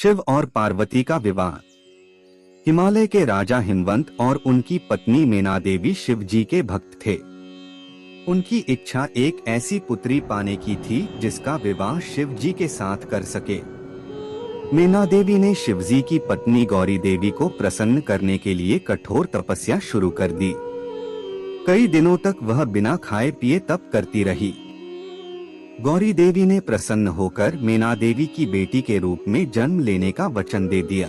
शिव और पार्वती का विवाह। हिमालय के राजा हिमवंत और उनकी पत्नी मीना देवी शिव जी के भक्त थे। उनकी इच्छा एक ऐसी पुत्री पाने की थी जिसका विवाह शिव जी के साथ कर सके। मीना देवी ने शिव जी की पत्नी गौरी देवी को प्रसन्न करने के लिए कठोर तपस्या शुरू कर दी। कई दिनों तक वह बिना खाए पिए तप करती रही। गौरी देवी ने प्रसन्न होकर मीना देवी की बेटी के रूप में जन्म लेने का वचन दे दिया।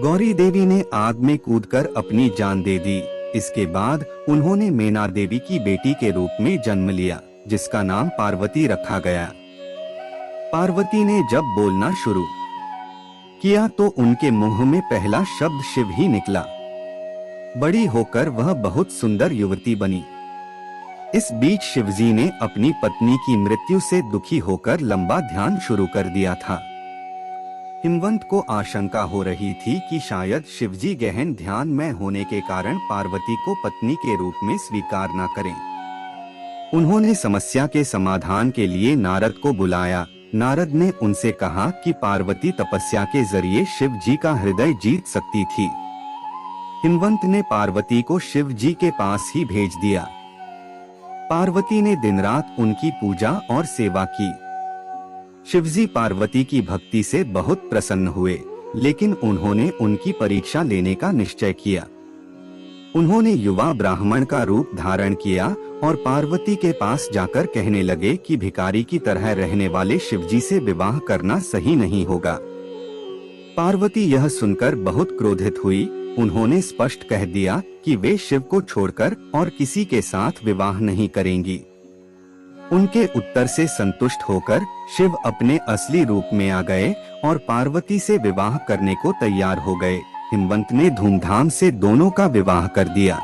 गौरी देवी ने आग में कूदकर अपनी जान दे दी। इसके बाद उन्होंने मीना देवी की बेटी के रूप में जन्म लिया, जिसका नाम पार्वती रखा गया। पार्वती ने जब बोलना शुरू किया तो उनके मुंह में पहला शब्द शिव ही निकला। बड़ी होकर वह बहुत सुंदर युवती बनी। इस बीच शिवजी ने अपनी पत्नी की मृत्यु से दुखी होकर लंबा ध्यान शुरू कर दिया था। हिमवंत को आशंका हो रही थी कि शायद शिवजी गहन ध्यान में होने के कारण पार्वती को पत्नी के रूप में स्वीकार न करें। उन्होंने समस्या के समाधान के लिए नारद को बुलाया। नारद ने उनसे कहा कि पार्वती तपस्या के जरिए शिव जी का हृदय जीत सकती थी। हिमवंत ने पार्वती को शिव जी के पास ही भेज दिया। पार्वती ने दिन रात उनकी पूजा और सेवा की। शिवजी पार्वती की भक्ति से बहुत प्रसन्न हुए, लेकिन उन्होंने उनकी परीक्षा लेने का निश्चय किया। उन्होंने युवा ब्राह्मण का रूप धारण किया और पार्वती के पास जाकर कहने लगे कि भिखारी की तरह रहने वाले शिवजी से विवाह करना सही नहीं होगा। पार्वती यह सुनकर बहुत क्रोधित हुई। उन्होंने स्पष्ट कह दिया कि वे शिव को छोड़कर और किसी के साथ विवाह नहीं करेंगी। उनके उत्तर से संतुष्ट होकर शिव अपने असली रूप में आ गए और पार्वती से विवाह करने को तैयार हो गए। हिमवंत ने धूमधाम से दोनों का विवाह कर दिया।